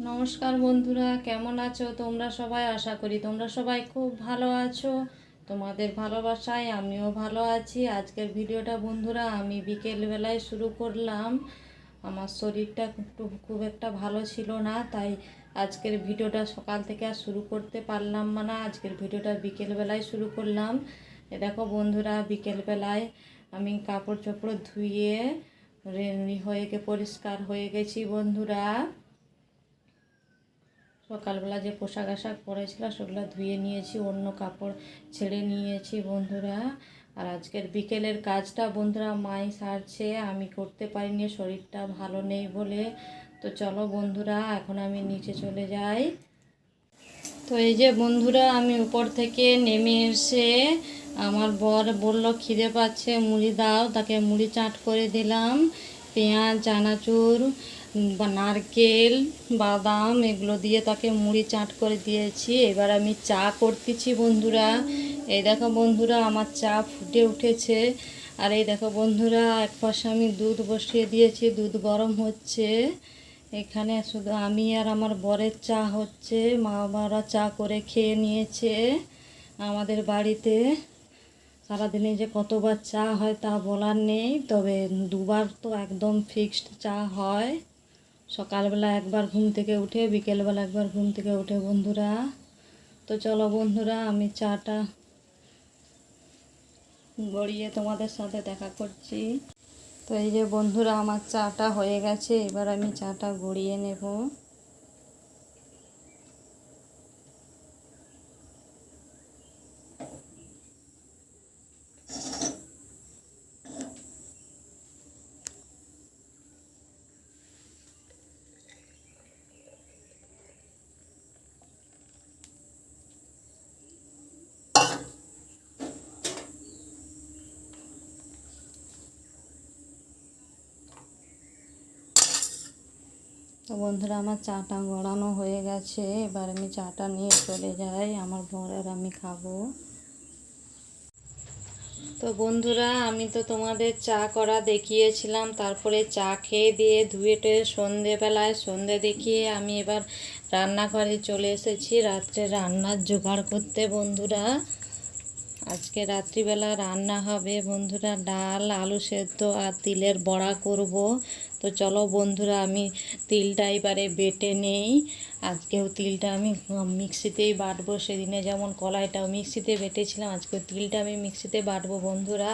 নমস্কার বন্ধুরা, কেমন আছো তোমরা সবাই? আশা করি তোমরা সবাই খুব ভালো আছো। তোমাদের ভালোবাসায় আমিও ভালো আছি। আজকের ভিডিওটা বন্ধুরা আমি বিকেলবেলায় শুরু করলাম। আমার শরীরটা খুব একটা ভালো ছিল না, তাই আজকের ভিডিওটা সকাল থেকে আর শুরু করতে পারলাম না। আজকের ভিডিওটা বিকেলবেলায় শুরু করলাম। দেখো বন্ধুরা, বিকেলবেলায় আমি কাপড় চোপড় ধুয়ে পরিষ্কার হয়ে গেছি বন্ধুরা। সকালবেলা যে পোশাক আশাক পরেছিলাম সেগুলো ধুয়ে নিয়েছি, অন্য কাপড় ছেড়ে নিয়েছি বন্ধুরা। আর আজকের বিকেলের কাজটা বন্ধুরা মাই সারছে, আমি করতে পারিনি, শরীরটা ভালো নেই বলে। তো চলো বন্ধুরা, এখন আমি নিচে চলে যাই। তো এই যে বন্ধুরা, আমি উপর থেকে নেমে এসে আমার বর বলল খিদে পাচ্ছে, মুড়ি দাও, তাকে মুড়ি চাট করে দিলাম। পেঁয়াজ, চানাচুর, নারকেল, বাদাম এগুলো দিয়ে তাকে মুড়ি চাট করে দিয়েছি। এবার আমি চা করতেছি বন্ধুরা। এই দেখো বন্ধুরা, আমার চা ফুটে উঠেছে। আর এই দেখো বন্ধুরা, এক পাশে আমি দুধ বসিয়ে দিয়েছি, দুধ গরম হচ্ছে। এখানে শুধু আমি আর আমার বরের চা হচ্ছে, মা বাবারা চা করে খেয়ে নিয়েছে। আমাদের বাড়িতে সারাদিনে যে কতবার চা হয় তা বলার নেই, তবে দুবার তো একদম ফিক্সড চা হয়। সকালবেলা একবার ঘুম থেকে উঠে, বিকেলবেলা একবার ঘুম থেকে উঠে বন্ধুরা। তো চলো বন্ধুরা, আমি চাটা গড়িয়ে তোমাদের সাথে দেখা করছি। তো এই যে বন্ধুরা, আমার চাটা হয়ে গেছে, এবার আমি চাটা গড়িয়ে নেব। তো বন্ধুরা, আমার চাটা গড়ানো হয়ে গেছে, এবার আমি চাটা নিয়ে চলে যাই, আমার বর আর আমি খাবো। তো বন্ধুরা, আমি তো তোমাদের চা করা দেখিয়েছিলাম, তারপরে চা খেয়ে দিয়ে ধুয়ে টুয়ে সন্ধেবেলায় সন্ধে দেখিয়ে আমি এবার রান্নাঘরে চলে এসেছি রাত্রে রান্নার জোগাড় করতে বন্ধুরা। আজকে রাত্রিবেলা রান্না হবে বন্ধুরা ডাল, আলু সেদ্ধ আর তিলের বড়া করব। তো চলো বন্ধুরা, আমি তিলটা এবারে বেটে নেই। আজকেও তিলটা আমি মিক্সিতেই বাটবো, সেদিনে যেমন কলাইটাও মিক্সিতে বেটেছিলাম, আজকে তিলটা আমি মিক্সিতে বাটবো বন্ধুরা।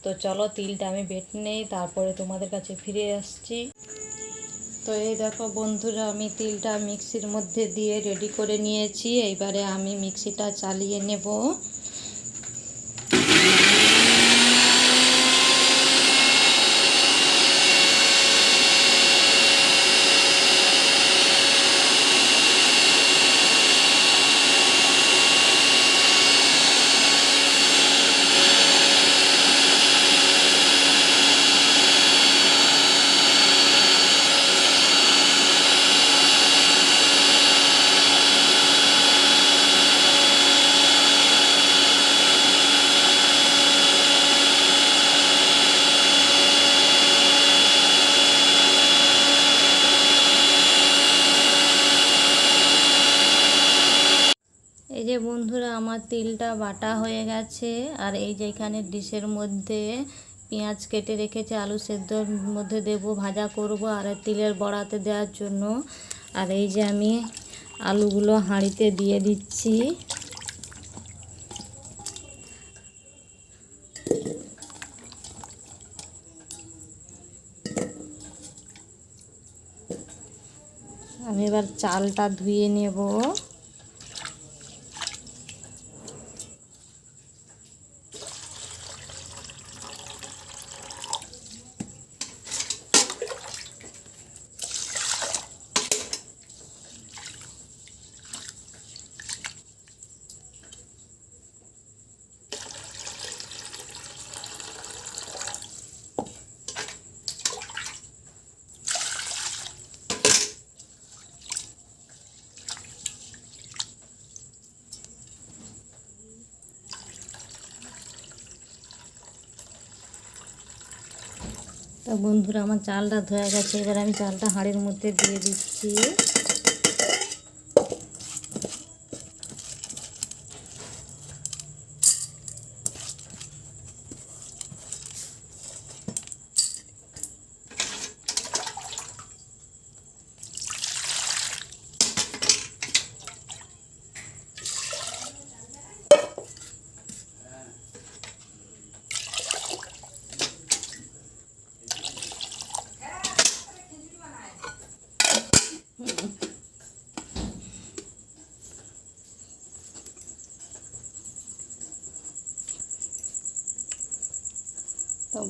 তো চলো তিলটা আমি বেটে নেই, তারপরে তোমাদের কাছে ফিরে আসছি। তো এই দেখো বন্ধুরা, আমি তিলটা মিক্সির মধ্যে দিয়ে রেডি করে নিয়েছি, এইবারে আমি মিক্সিটা চালিয়ে নেব। এই যে বন্ধুরা, আমার তিলটা বাটা হয়ে গেছে। আর এই যে এখানে ডিশের মধ্যে পেঁয়াজ কেটে রেখেছে, আলু সেদ্ধর মধ্যে দেব, ভাজা করব আর তিলের বড়াতে দেওয়ার জন্য। আর এই যে আমি আলুগুলো হাঁড়িতে দিয়ে দিচ্ছি। আমি এবার চালটা ধুয়ে নেব। তো বন্ধুরা, আমার চালটা ধোয়া গেছে, এবার আমি চালটা হাঁড়ির মধ্যে দিয়ে দিচ্ছি। তো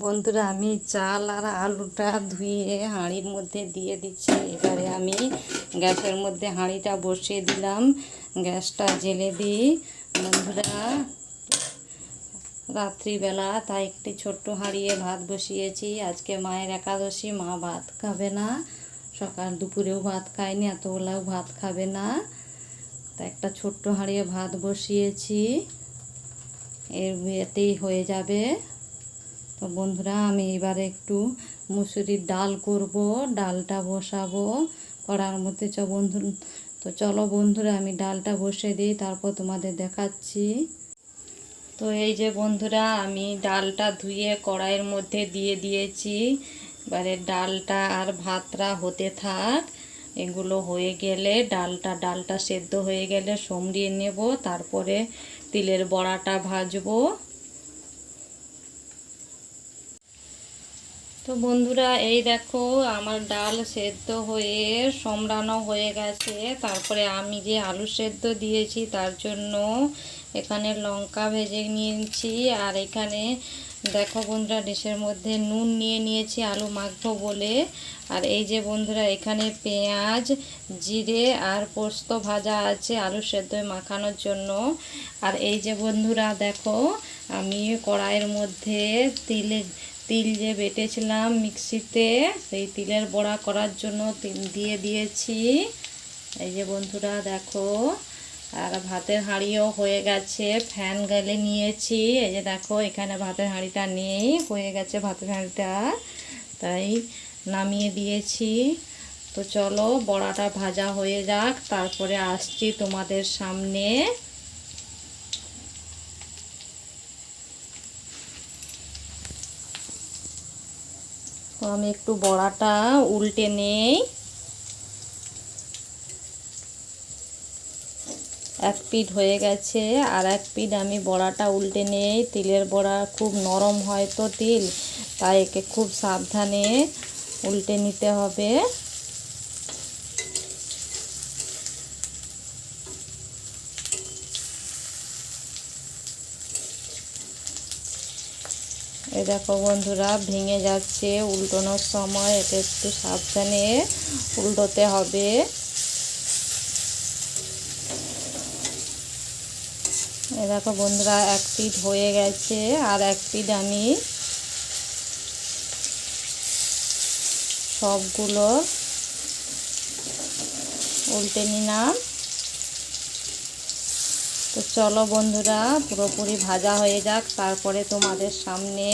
বন্ধুরা আমি চাল আর আলুটা ধুয়ে হাঁড়ির মধ্যে দিয়ে দিচ্ছি। এবারে আমি গ্যাসের মধ্যে হাঁড়িটা বসিয়ে দিলাম, গ্যাসটা জ্বেলে দিই। বন্ধুরা রাত্রিবেলা তাই একটি ছোট্ট হাঁড়িয়ে ভাত বসিয়েছি। আজকে মায়ের একাদশী, মা ভাত খাবে না, সকাল দুপুরেও ভাত খায়নি, এতবেলাও ভাত খাবে না। তা একটা ছোট্ট হাঁড়িয়ে ভাত বসিয়েছি, এর বিয়েতেই হয়ে যাবে। তো বন্ধুরা আমি এবারে একটু মুসুরির ডাল করব, ডালটা বসাবো কড়ার মধ্যে। চলো বন্ধুরা আমি ডালটা বসে দিই, তারপর তোমাদের দেখাচ্ছি। তো এই যে বন্ধুরা আমি ডালটা ধুয়ে কড়াইয়ের মধ্যে দিয়ে দিয়েছি। এবারে ডালটা আর ভাতটা হতে থাক। এগুলো হয়ে গেলে ডালটা সেদ্ধ হয়ে গেলে সমরিয়ে নেব, তারপরে তিলের বড়াটা ভাজবো। তো বন্ধুরা এই দেখো আমার ডাল সেদ্ধ হয়ে সমরানো হয়ে গেছে। তারপরে আমি যে আলু সেদ্ধ দিয়েছি তার জন্য এখানে লঙ্কা ভেজে নিয়েছি। আর এখানে দেখো বন্ধুরা ডিশের মধ্যে নুন নিয়ে নিয়েছি আলু মাখবো বলে। আর এই যে বন্ধুরা এখানে পেঁয়াজ, জিরে আর পোস্ত ভাজা আছে আলু সেদ্ধ মাখানোর জন্য। আর এই যে বন্ধুরা দেখো আমি কড়াইয়ের মধ্যে তিল যে বেটেছিলাম মিক্সিতে, সেই তিলের বড়া করার জন্য তিল দিয়ে দিয়েছি। এই যে বন্ধুরা দেখো, আর ভাতের হাঁড়িও হয়ে গেছে, ফ্যান গেলে নিয়েছি। এই যে দেখো এখানে ভাতের হাঁড়িটা নেই, হয়ে গেছে ভাতের হাঁড়িটা, তাই নামিয়ে দিয়েছি। তো চলো বড়াটা ভাজা হয়ে যাক, তারপরে আসছি তোমাদের সামনে। তো আমি একটু বড়াটা উল্টে নেই। এক পিঠ হয়ে গেছে, আর এক পিঠ আমি বড়াটা উল্টে নেই। তিলের বড়া খুব নরম হয় তো তিল, তাই একে খুব সাবধানে উল্টে নিতে হবে। এই দেখো বন্ধুরা ভেঙে যাচ্ছে উল্টানোর সময়, এটা একটু সাবধানে উল্টোতে হবে। এই দেখো বন্ধুরা এক পিঠ হয়ে গেছে, আর এক পিঠ আমি সবগুলো উল্টে নিলাম। তো চলো বন্ধুরা পুরোপুরি ভাজা হয়ে যাক, তারপরে তোমাদের সামনে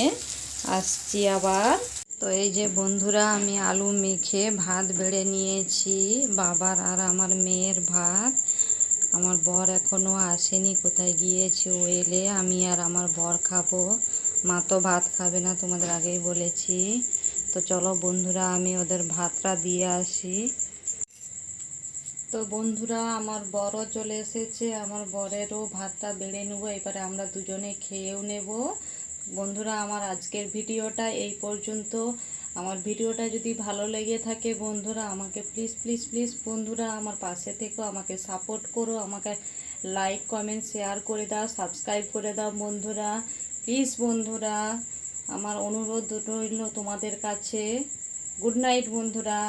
আসছি আবার। তো এই যে বন্ধুরা আমি আলু মেখে ভাত বেড়ে নিয়েছি, বাবার আর আমার মেয়ের ভাত। আমার বর এখনও আসেনি, কোথায় গিয়েছে, ও এলে আমি আর আমার বর খাবো। মা তো ভাত খাবে না, তোমাদের আগেই বলেছি। তো চলো বন্ধুরা আমি ওদের ভাতটা দিয়ে আসি। তো বন্ধুরা আমার বরও চলে এসেছে, আমার বরেরও ভাতটা বেড়ে নেবো, এবারে আমরা দুজনে খেয়েও নেব। বন্ধুরা আমার আজকের ভিডিওটা এই পর্যন্ত। আমার ভিডিওটা যদি ভালো লেগে থাকে বন্ধুরা আমাকে প্লিজ প্লিজ প্লিজ বন্ধুরা আমার পাশে থেকো, আমাকে সাপোর্ট করো, আমাকে লাইক কমেন্ট শেয়ার করে দাও, সাবস্ক্রাইব করে দাও বন্ধুরা, প্লিজ বন্ধুরা আমার অনুরোধ রইল তোমাদের কাছে। গুড নাইট বন্ধুরা।